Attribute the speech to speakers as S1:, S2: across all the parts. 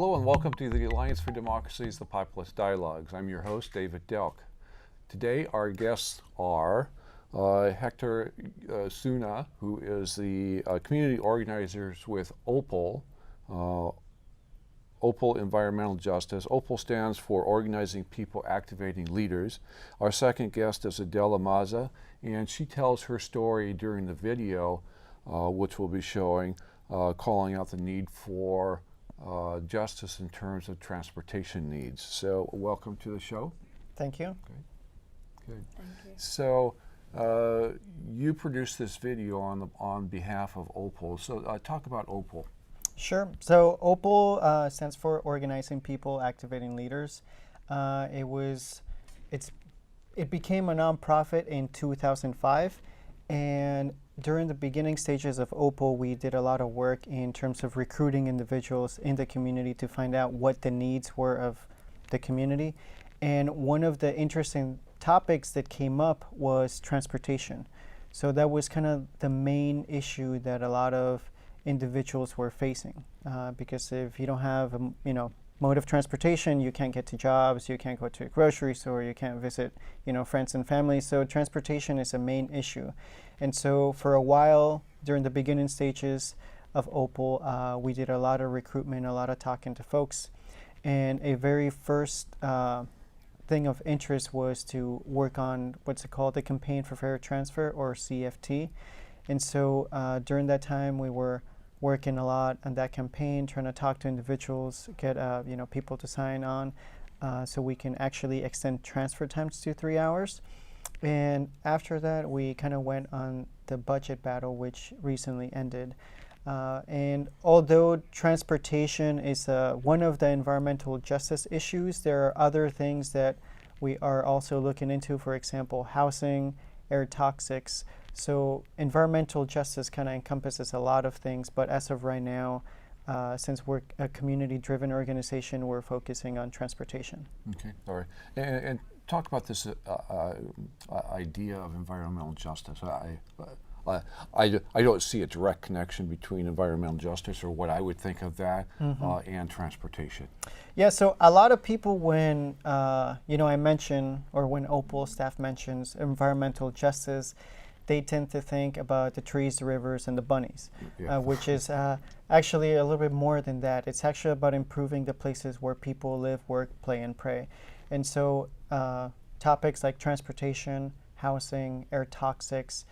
S1: Hello and welcome to the Alliance for Democracy's The Populist Dialogues. I'm your host, David Delk. Today our guests are Hector Osuna, who is the community organizers with OPAL, OPAL Environmental Justice. OPAL stands for Organizing People Activating Leaders. Our second guest is Adela Maza, and she tells her story during the video, which we'll be showing, calling out the need for justice in terms of transportation needs. So welcome to the show.
S2: Thank you.
S1: Okay. Good.
S3: Thank you.
S1: So you produced this video on behalf of OPAL. So talk about OPAL.
S2: Sure. So OPAL stands for Organizing People Activating Leaders. It became a nonprofit in 2005, and during the beginning stages of OPAL, we did a lot of work in terms of recruiting individuals in the community to find out what the needs were of the community. And one of the interesting topics that came up was transportation. So that was kind of the main issue that a lot of individuals were facing, because if you don't have a mode of transportation, you can't get to jobs, you can't go to a grocery store, you can't visit friends and family. So transportation is a main issue. And so for a while during the beginning stages of OPAL, we did a lot of recruitment, a lot of talking to folks, and a very first thing of interest was to work on what's called the Campaign for Fair Transfer, or CFT. And so during that time we were working a lot on that campaign, trying to talk to individuals, get people to sign on, so we can actually extend transfer times to 3 hours. And after that, we kind of went on the budget battle, which recently ended. And although transportation is one of the environmental justice issues, there are other things that we are also looking into. For example, housing, air toxics. So environmental justice kind of encompasses a lot of things, but as of right now, since we're a community-driven organization, we're focusing on transportation.
S1: Okay, all right. And talk about this idea of environmental justice. I don't see a direct connection between environmental justice, or what I would think of that, and transportation.
S2: Yeah, so a lot of people, when I mention, or when OPAL staff mentions environmental justice, they tend to think about the trees, the rivers, and the bunnies, which is actually a little bit more than that. It's actually about improving the places where people live, work, play, and pray. And so topics like transportation, housing, air toxics,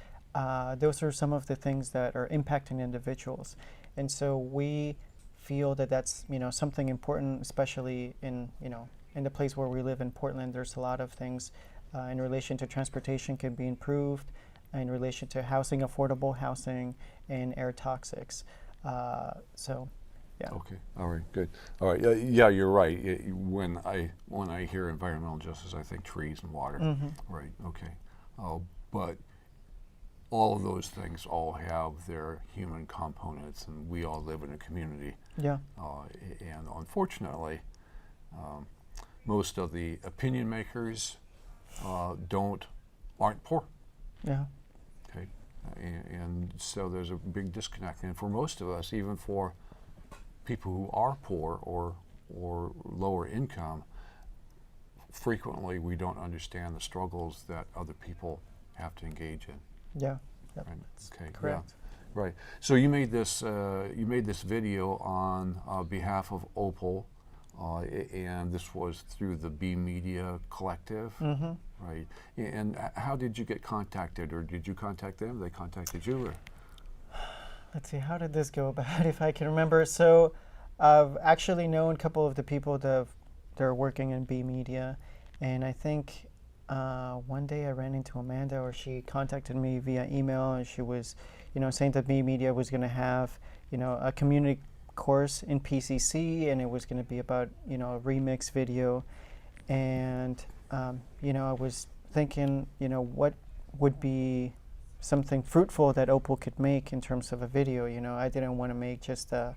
S2: those are some of the things that are impacting individuals. And so we feel that that's something important, especially in the place where we live in Portland. There's a lot of things in relation to transportation can be improved, in relation to housing, affordable housing, and air toxics. Yeah.
S1: Okay. All right. Good. All right. Yeah, you're right. When I hear environmental justice, I think trees and water. Right. Okay. But all of those things all have their human components, and we all live in a community.
S2: Yeah.
S1: And unfortunately, most of the opinion makers aren't poor.
S2: Yeah.
S1: Okay. And so there's a big disconnect. And for most of us, even for people who are poor or lower income, frequently we don't understand the struggles that other people have to engage in.
S2: Yeah. Yep.
S1: Right. Okay.
S2: Correct.
S1: Yeah. Right. So you made this video on behalf of OPAL, and this was through the B Media Collective. Right. And how did you get contacted, or did you contact them? They contacted you, or?
S2: Let's see, how did this go about, if I can remember? So I've actually known a couple of the people that are working in B Media, and I think one day I ran into Amanda, or she contacted me via email, and she was saying that B Media was going to have a community course in PCC, and it was going to be about a remix video. And I was thinking what would be something fruitful that OPAL could make in terms of a video. I didn't want to make just a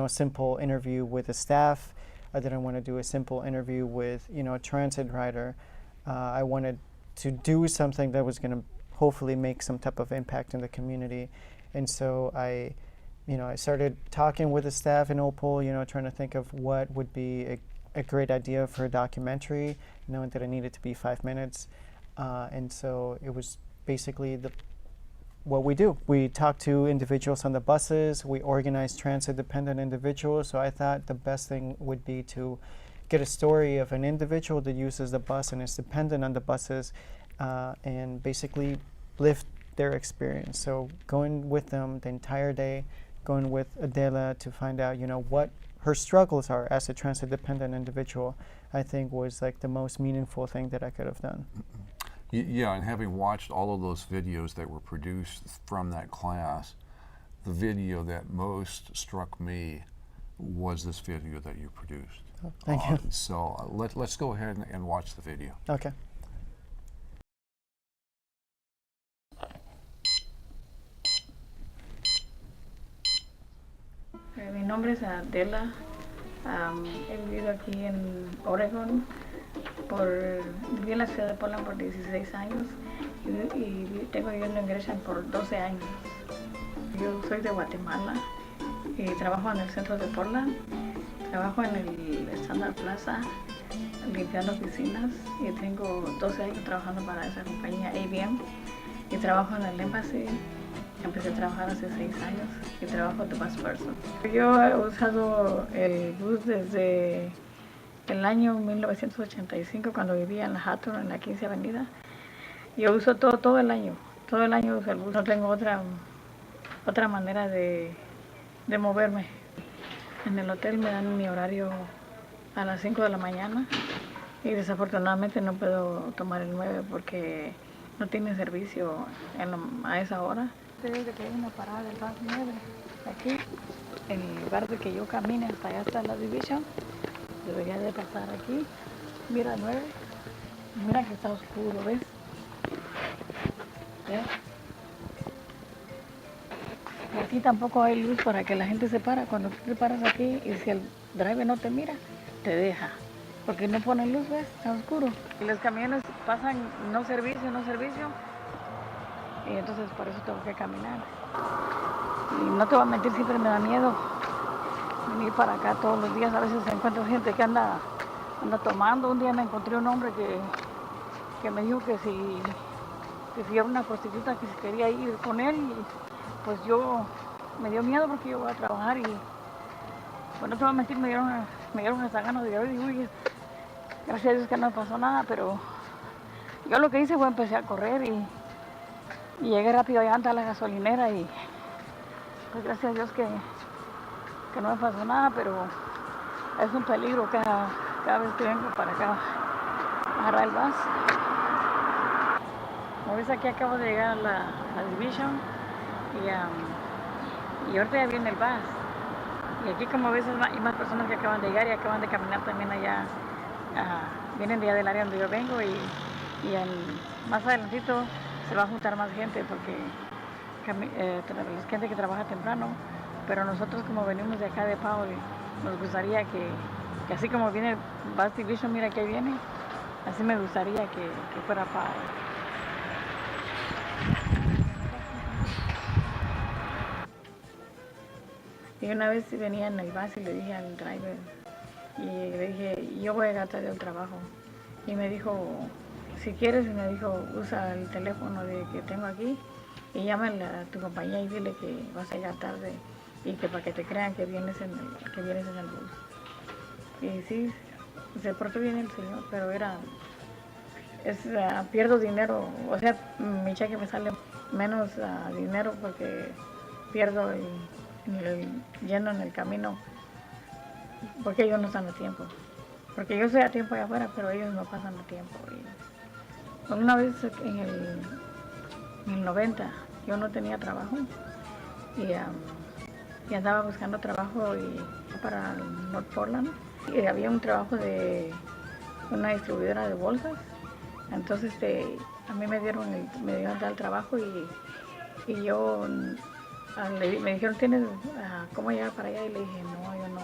S2: simple interview with the staff. I didn't want to do a simple interview with a transit rider. I wanted to do something that was going to hopefully make some type of impact in the community. And so I I started talking with the staff in OPAL, trying to think of what would be a great idea for a documentary, knowing that it needed to be 5 minutes. And so it was basically what we do. We talk to individuals on the buses, we organize transit-dependent individuals, so I thought the best thing would be to get a story of an individual that uses the bus and is dependent on the buses, and basically live their experience. So going with them the entire day, going with Adela to find out, what her struggles are as a transit-dependent individual, I think was like the most meaningful thing that I could have done.
S1: Yeah, and having watched all of those videos that were produced from that class, the video that most struck me was this video that you produced.
S2: Oh, thank you.
S1: So let's go ahead and watch the video.
S2: Okay.
S3: Mi nombre es Adela. He vivido aquí en Oregon. Viví en la ciudad de Portland por 16 años y tengo viviendo en Gresham por 12 años. Yo soy de Guatemala y trabajo en el centro de Portland. Trabajo en el Standard Plaza limpiando oficinas y tengo 12 años trabajando para esa compañía ABM y trabajo en el Embassy. Empecé a trabajar hace 6 años y trabajo de bus person. Yo he usado el bus desde el año 1985 cuando vivía en la Hawthorne, en la 15 Avenida. Yo uso todo el año uso el bus. No tengo otra manera de moverme. En el hotel me dan mi horario a las 5 de la mañana y desafortunadamente no puedo tomar el 9 porque no tiene servicio a esa hora. Desde que hay una parada del bus 9 aquí, en lugar de que yo camine hasta allá hasta la Division, debería de pasar aquí. Mira 9, mira que está oscuro, ¿ves? ¿Ves? Y aquí tampoco hay luz para que la gente se para. Cuando tú te paras aquí y si el driver no te mira, te deja. Porque no ponen luz, ¿ves? Está oscuro. Y los camiones pasan no servicio. Y entonces por eso tengo que caminar. Y no te voy a mentir, siempre me da miedo venir para acá todos los días. A veces encuentro gente que anda tomando. Un día me encontré un hombre que me dijo que si era una prostituta que se quería ir con él. Y pues me dio miedo porque yo voy a trabajar y pues no te voy a mentir, me dieron hasta ganas de llorar y uy, gracias a Dios que no me pasó nada, pero yo lo que hice fue empecé a correr y llegué rápido allá a la gasolinera y pues gracias a Dios que no me pasó nada, pero es un peligro cada vez que vengo para acá a agarrar el bus. Como ves, aquí acabo de llegar a la Division y ahorita ya viene el bus. Y aquí como ves hay más personas que acaban de llegar y acaban de caminar también allá. Vienen de allá del área donde yo vengo y más adelantito se va a juntar más gente porque la gente que trabaja temprano, pero nosotros como venimos de acá de Powell, nos gustaría que así como viene el Bus Division, mira que ahí viene, así me gustaría que fuera Powell. Y una vez venía en el bus y le dije al driver, y le dije, yo voy a llegar tarde al trabajo. Y me dijo, si quieres, me dijo, usa el teléfono que tengo aquí y llámale a tu compañía y dile que vas a llegar tarde y que para que te crean que vienes en el bus. Y sí, se portó bien el señor, pero pierdo dinero, o sea, mi cheque me sale menos dinero porque pierdo yendo en el camino, porque ellos no están a tiempo. Porque yo estoy a tiempo allá afuera, pero ellos no pasan a tiempo. Y una vez en el 90 yo no tenía trabajo y andaba buscando trabajo para North Portland. Y había un trabajo de una distribuidora de bolsas. Entonces a mí me dieron tal trabajo y yo me dijeron, ¿tienes cómo llegar para allá? Y le dije, no, yo no.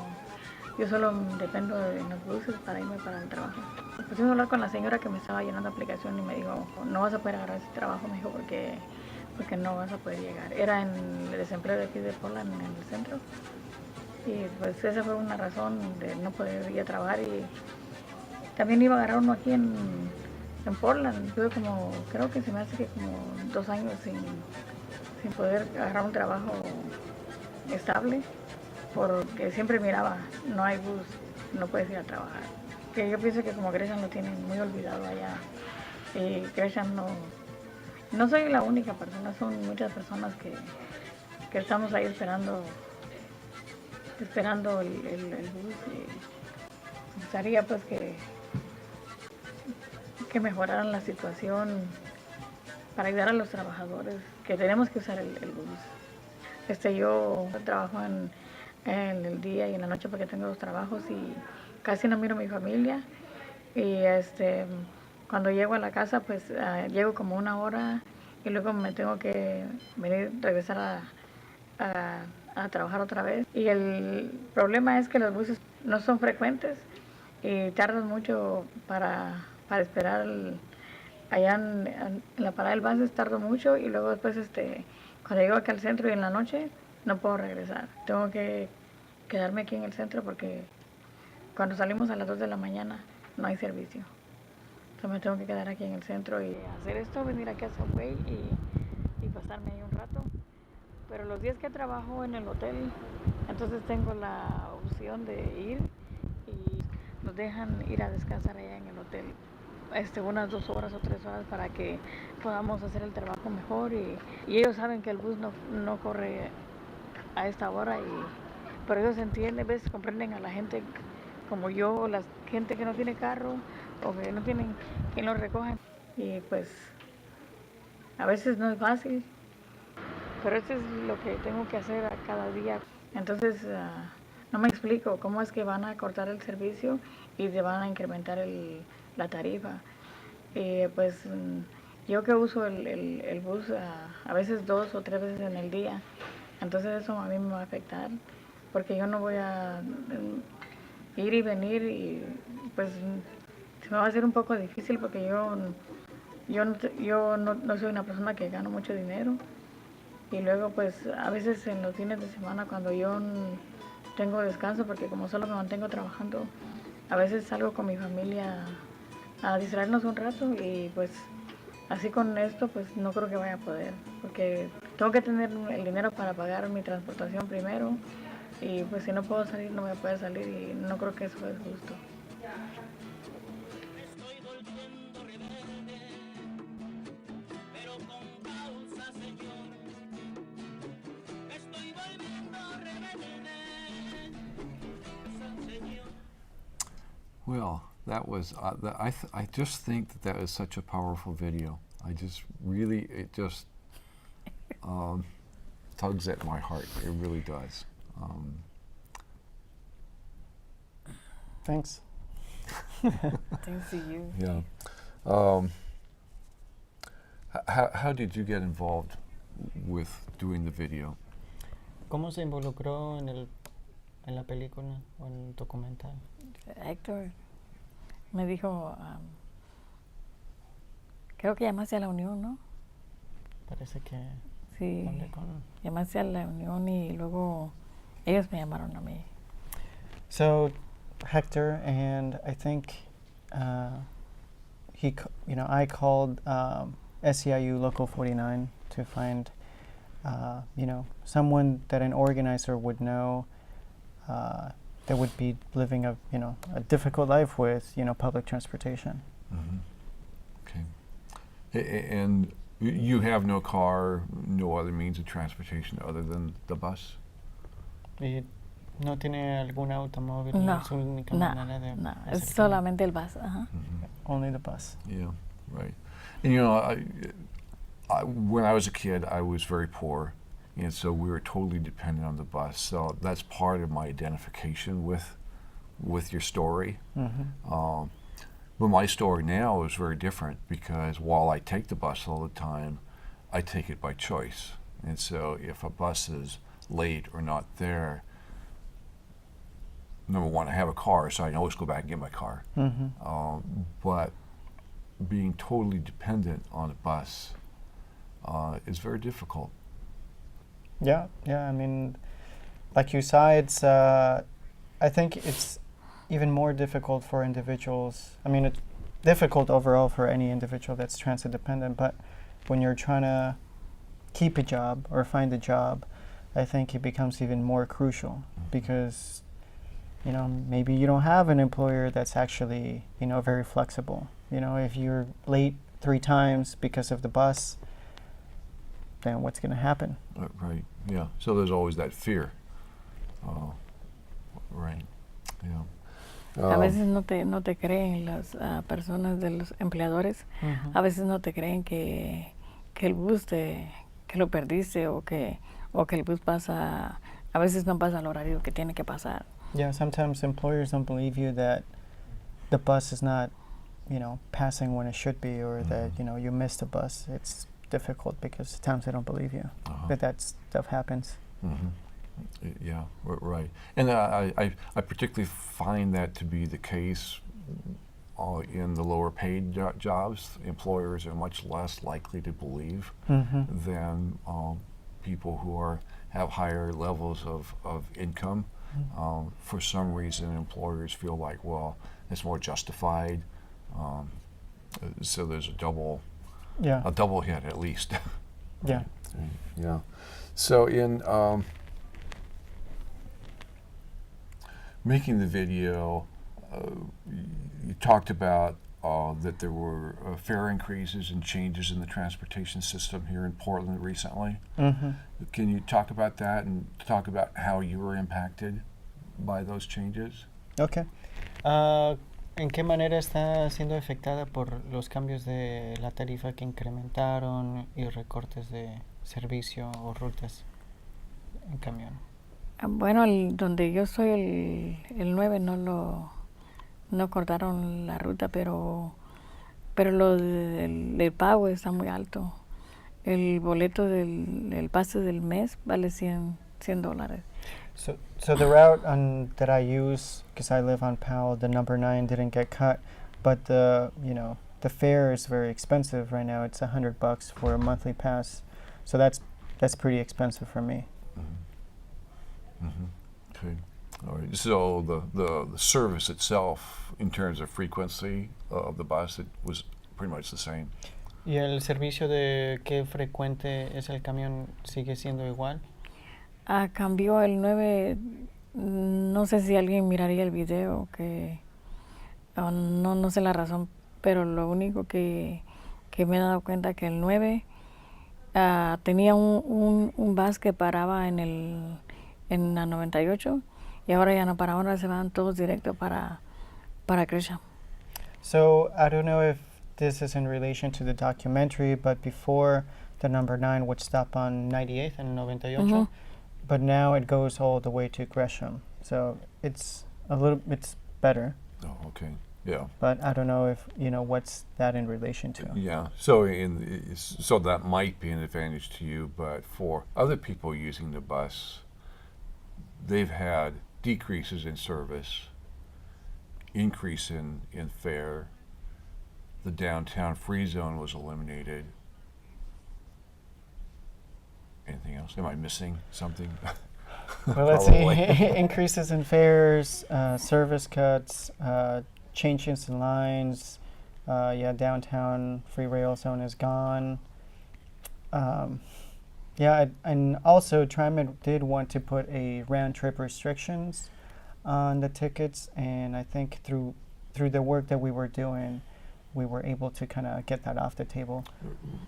S3: Yo solo dependo de los buses para irme para el trabajo. Pusimos a hablar con la señora que me estaba llenando la aplicación y me dijo, no vas a poder agarrar ese trabajo, me dijo, porque porque no vas a poder llegar. Era en el desempleo de aquí de Portland, en el centro. Y pues esa fue una razón de no poder ir a trabajar. Y también iba a agarrar uno aquí en Portland. Tuve como, creo que se me hace que como 2 años sin poder agarrar un trabajo estable, porque siempre miraba, no hay bus, no puedes ir a trabajar. Que yo pienso que como Gresham lo tienen muy olvidado allá. Y Gresham no soy la única persona, son muchas personas que estamos ahí esperando el bus. Y me gustaría pues que mejoraran la situación para ayudar a los trabajadores, que tenemos que usar el bus. Yo trabajo en el día y en la noche porque tengo 2 trabajos y casi no miro a mi familia. Y cuando llego a la casa, pues llego como 1 hora y luego me tengo que regresar a trabajar otra vez. Y el problema es que los buses no son frecuentes y tardan mucho para esperar. Allá en la parada del bus tardo mucho y luego después cuando llego aquí al centro y en la noche no puedo regresar. Tengo que quedarme aquí en el centro porque cuando salimos a las 2 de la mañana no hay servicio. Entonces me tengo que quedar aquí en el centro y hacer esto, venir aquí a Subway y pasarme ahí un rato. Pero los días que trabajo en el hotel, entonces tengo la opción de ir y nos dejan ir a descansar allá en el hotel. Unas 2 horas o 3 horas para que podamos hacer el trabajo mejor y ellos saben que el bus no corre a esta hora y por eso se entiende, ¿ves? Comprenden a la gente como yo, la gente que no tiene carro o que no tienen quien los recoja y pues a veces no es fácil, pero eso es lo que tengo que hacer a cada día. Entonces no me explico cómo es que van a cortar el servicio y te van a incrementar la tarifa. Pues yo que uso el bus a veces 2 o 3 veces en el día, entonces eso a mí me va a afectar porque yo no voy a ir y venir y pues se me va a hacer un poco difícil porque yo no soy una persona que gano mucho dinero y luego pues a veces en los fines de semana cuando yo tengo descanso porque como solo me mantengo trabajando, a veces salgo con mi familia a distraernos un rato y pues así con esto pues no creo que vaya a poder porque tengo que tener el dinero para pagar mi transportación primero y pues si no puedo salir no voy a poder salir y no creo que eso es justo.
S1: Well, that was, I just think that was such a powerful video. I just really, it just tugs at my heart. It really does.
S2: Thanks.
S3: Thanks to you.
S1: Yeah. How did you get involved with doing the video?
S2: ¿Cómo se involucró en la película o en el documental?
S3: Hector me dijo, creo que llamaste a la Unión, ¿no?
S2: Parece que
S3: Sí,
S2: hablé con...
S3: llamaste a la Unión y luego ellos me llamaron a mí.
S2: So Hector and I think I called SEIU Local 49 to find someone that an organizer would know that would be living a difficult life with public transportation.
S1: Mm-hmm. Okay. And you have no car, no other means of transportation other than the bus?
S2: ¿Y no tiene algún automóvil?
S3: No,
S2: ¿Es su única
S3: no,
S2: manera de
S3: no, es
S2: acercarse?
S3: solamente el bus. Ajá.
S1: Mm-hmm.
S2: Only the bus.
S1: Yeah, right. And when I was a kid, I was very poor, and so we were totally dependent on the bus. So that's part of my identification with your story.
S2: Mm-hmm.
S1: But my story now is very different because while I take the bus all the time, I take it by choice. And so if a bus is late or not there, number one, I have a car, so I can always go back and get my car.
S2: Mm-hmm.
S1: But being totally dependent on a bus is very difficult.
S2: Yeah, I mean, like you saw, it's, I think it's even more difficult for individuals. I mean, it's difficult overall for any individual that's transit dependent, but when you're trying to keep a job or find a job, I think it becomes even more crucial because, you know, maybe you don't have an employer that's actually, you know, very flexible. You know, if you're late 3 times because of the bus, then what's going to happen?
S1: Right, yeah. So there's always that fear. Right, yeah.
S4: A veces no te creen las personas de los empleadores, a veces no te creen que el bus que lo perdiste o que el bus pasa, a veces no pasa al horario que tiene que pasar.
S2: Yeah, sometimes employers don't believe you that the bus is not, you know, passing when it should be, or that, you know, you missed a bus. It's difficult because sometimes they don't believe you that stuff happens.
S1: Yeah, right. And I particularly find that to be the case in the lower paid jobs. Employers are much less likely to believe than people who have higher levels of income. For some reason, employers feel like, well, it's more justified. So there's a double hit at least.
S2: Yeah.
S1: Yeah. So in making the video, you talked about that there were fare increases and changes in the transportation system here in Portland recently. Can you talk about that and talk about how you were impacted by those changes?
S2: Okay. ¿En qué manera está siendo afectada por los cambios de la tarifa que incrementaron y recortes de servicio o rutas en camión?
S4: Bueno, donde yo soy, el 9 no cortaron la ruta, pero lo del pago está muy alto. El boleto del pase del mes vale $100.
S2: So the route that I use, because I live on Powell, the number 9 didn't get cut, but the fare is very expensive right now. It's $100 for a monthly pass, so that's pretty expensive for me.
S1: Okay. All right. So the service itself, in terms of frequency of the bus, it was pretty much the same.
S2: ¿Y el servicio de qué frecuente es el camión sigue siendo igual?
S4: Cambió el 9, no sé si alguien miraría el video, no sé la razón, pero lo único que me he dado cuenta que el 9 tenía un bus que paraba en la 98 y ahora ya no para, ahora se van todos directo para Gresham.
S2: So I don't know if this is in relation to the documentary, but before the number 9 would stop on 98th and 98, but now it goes all the way to Gresham. So it's better.
S1: Oh, okay. Yeah.
S2: But I don't know if, you know, what's that in relation to.
S1: Yeah. So so that might be an advantage to you, but for other people using the bus, they've had decreases in service, increase in fare. The downtown free zone was eliminated. Anything else? Am I missing something?
S2: Well, let's see. Increases in fares, service cuts, changes in lines. Downtown free rail zone is gone. And also TriMet did want to put a round trip restrictions on the tickets, and I think through the work that we were doing, we were able to kind of get that off the table.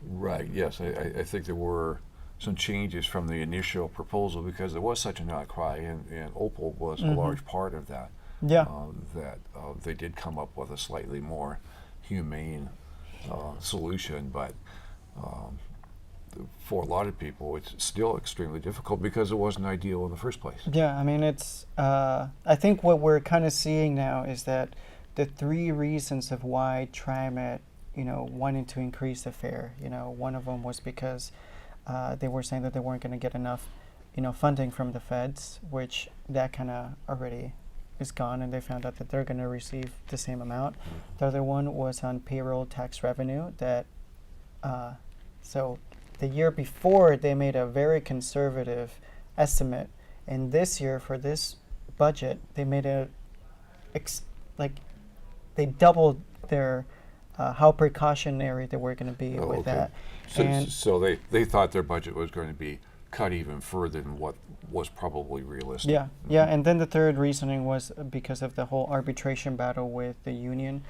S1: Right, yes. I think there were some changes from the initial proposal because there was such an outcry, and OPAL was a large part of that.
S2: Yeah.
S1: That they did come up with a slightly more humane solution, but for a lot of people it's still extremely difficult because it wasn't ideal in the first place.
S2: Yeah, I mean, it's I think what we're kind of seeing now is that the 3 reasons of why TriMet, you know, wanted to increase the fare, you know, one of them was because they were saying that they weren't going to get enough, you know, funding from the feds, which that kind of already is gone, and they found out that they're going to receive the same amount. The other one was on payroll tax revenue, that so the year before they made a very conservative estimate, and this year for this budget they made they doubled their how precautionary they were going to be with that.
S1: So they thought their budget was going to be cut even further than what was probably realistic.
S2: Yeah, yeah, and then the third reasoning was because of the whole arbitration battle with the union,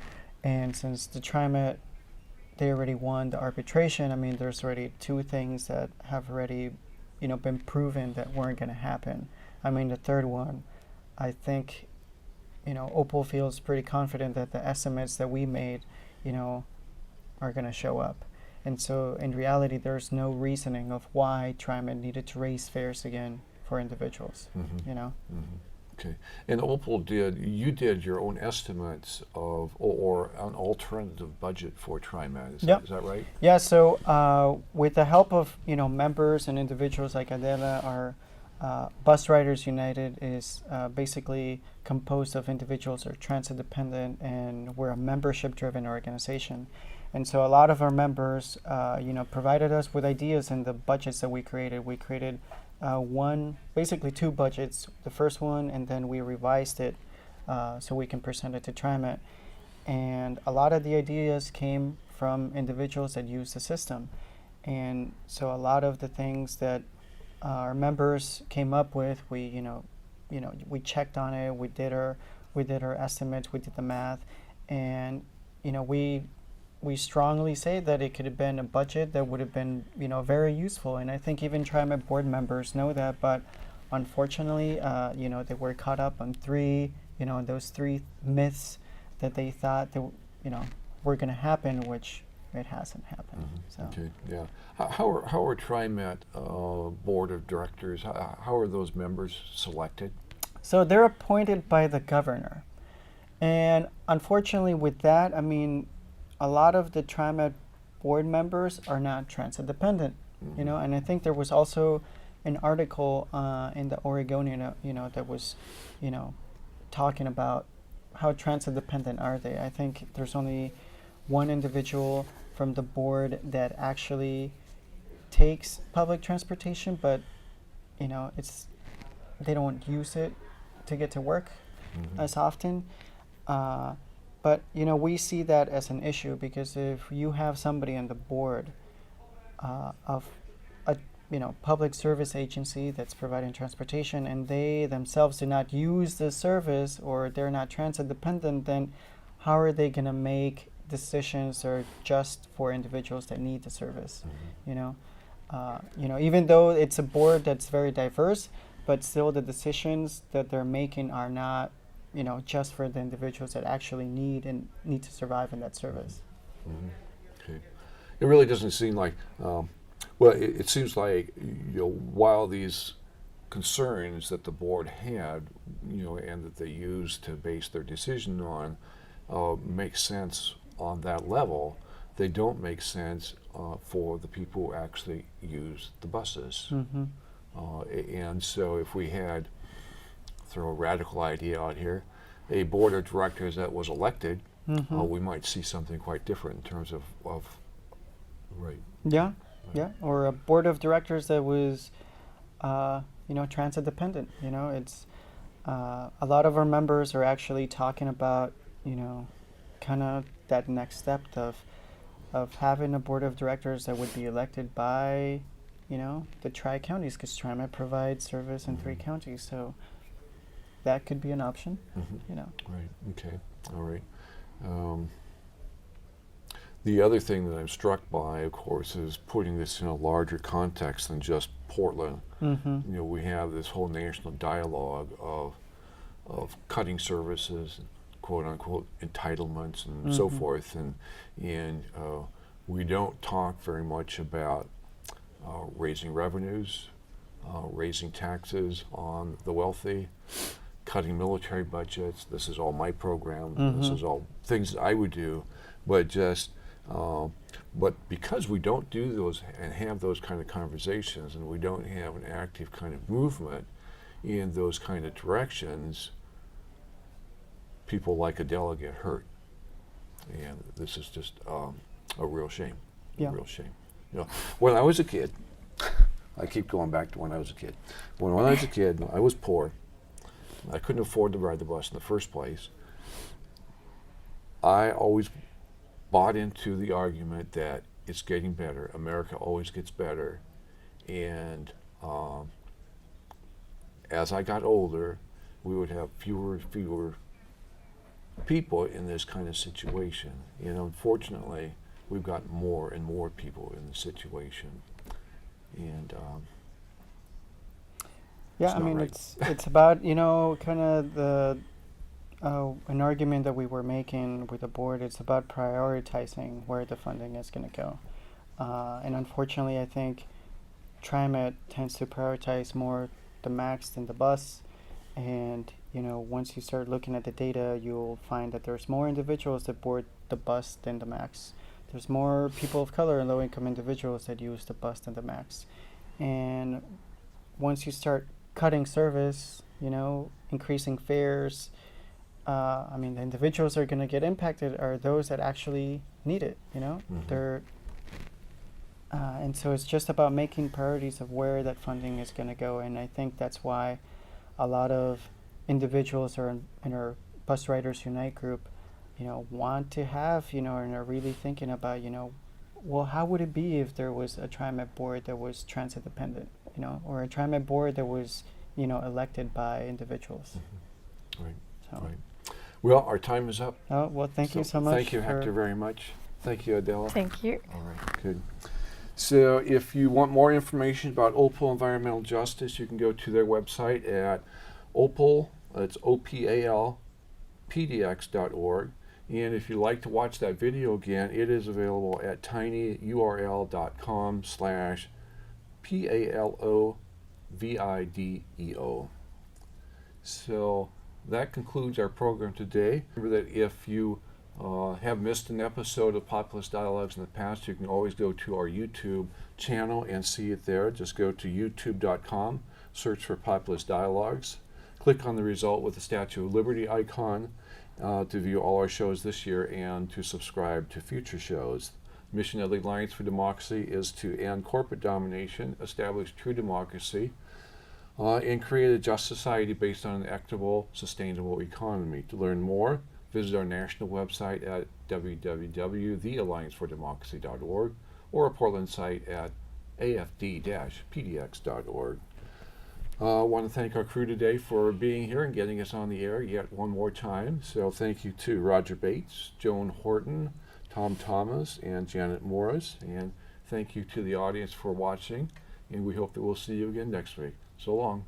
S2: and since the TriMet, they already won the arbitration. I mean, there's already two things that have already, been proven that weren't going to happen. I mean, the third one, I think, OPAL feels pretty confident that the estimates that we made, are going to show up. And so in reality, there's no reasoning of why TriMet needed to raise fares again for individuals,
S1: Okay. And OPAL did your own estimates of, or an alternative budget for TriMet. Is that right?
S2: Yeah, so with the help of, members and individuals like Adela, our Bus Riders United is basically composed of individuals who are transit dependent, and we're a membership-driven organization. And so a lot of our members, provided us with ideas in the budgets that we created. We created basically two budgets, the first one, and then we revised it so we can present it to TriMet. And a lot of the ideas came from individuals that use the system. And so a lot of the things that our members came up with, we checked on it, we did our estimates, we did the math, and we strongly say that it could have been a budget that would have been, very useful. And I think even TriMet board members know that, but unfortunately, they were caught up on those three myths that they thought that, were going to happen, which it hasn't happened. So.
S1: Okay, yeah. How are TriMet board of directors, how are those members selected?
S2: So they're appointed by the governor. And unfortunately with that, I mean, a lot of the TriMet board members are not transit dependent, and I think there was also an article in the Oregonian, that was, talking about how transit dependent are they. I think there's only one individual from the board that actually takes public transportation, but, they don't use it to get to work as often. But, we see that as an issue because if you have somebody on the board of a, public service agency that's providing transportation and they themselves do not use the service or they're not transit dependent, then how are they going to make decisions that are just for individuals that need the service? Even though it's a board that's very diverse, but still the decisions that they're making are not just for the individuals that actually need to survive in that service.
S1: Okay. It really doesn't seem like, it seems like, while these concerns that the board had, and that they used to base their decision on, make sense on that level, they don't make sense for the people who actually use the buses. And so if we had, throw a radical idea out here, a board of directors that was elected, we might see something quite different in terms of right.
S2: Yeah, yeah, or a board of directors that was, transit dependent. It's a lot of our members are actually talking about, kind of that next step of having a board of directors that would be elected by, the tri-counties, because TriMet provides service in 3 counties, so that could be an option.
S1: Right. Okay. All right. The other thing that I'm struck by, of course, is putting this in a larger context than just Portland. We have this whole national dialogue of cutting services, quote unquote entitlements, and so forth, and we don't talk very much about raising revenues, raising taxes on the wealthy, cutting military budgets. This is all my program. This is all things that I would do, but because we don't do those and have those kind of conversations, and we don't have an active kind of movement in those kind of directions, people like Adela get hurt, and this is just a real shame.
S2: Yeah.
S1: A real shame. When I was a kid, I keep going back to when I was a kid. When I was a kid, I was poor. I couldn't afford to ride the bus in the first place. I always bought into the argument that it's getting better. America always gets better. And as I got older, we would have fewer and fewer people in this kind of situation. And unfortunately, we've got more and more people in the situation. And
S2: yeah,
S1: it's
S2: I
S1: not
S2: mean,
S1: right.
S2: it's about, kind of the an argument that we were making with the board. It's about prioritizing where the funding is going to go. And unfortunately, I think TriMet tends to prioritize more the max than the bus. And, once you start looking at the data, you'll find that there's more individuals that board the bus than the max. There's more people of color and low-income individuals that use the bus than the max. And once you start cutting service, increasing fares, I mean, the individuals that are going to get impacted are those that actually need it, They're, and so it's just about making priorities of where that funding is going to go. And I think that's why a lot of individuals are in our Bus Riders Unite group, want to have, and are really thinking about, well, how would it be if there was a TriMet board that was transit dependent, or a TriMet board that was, elected by individuals.
S1: Mm-hmm. Right.
S2: So.
S1: Right. Well, our time is up.
S2: Oh, well, thank you so much.
S1: Thank you, Hector, very much. Thank you, Adela.
S4: Thank you.
S1: All right, good. So if you want more information about OPAL Environmental Justice, you can go to their website at OPAL, it's OPAL, PDX.org. And if you'd like to watch that video again, it is available at tinyurl.com/PALOVIDEO. So that concludes our program today. Remember that if you have missed an episode of Populist Dialogues in the past, you can always go to our YouTube channel and see it there. Just go to youtube.com, search for Populist Dialogues, click on the result with the Statue of Liberty icon to view all our shows this year and to subscribe to future shows. Mission of the Alliance for Democracy is to end corporate domination, establish true democracy, and create a just society based on an equitable, sustainable economy. To learn more, visit our national website at www.thealliancefordemocracy.org or our Portland site at afd-pdx.org. I want to thank our crew today for being here and getting us on the air yet one more time. So thank you to Roger Bates, Joan Horton, Tom Thomas, and Janet Morris. And thank you to the audience for watching. And we hope that we'll see you again next week. So long.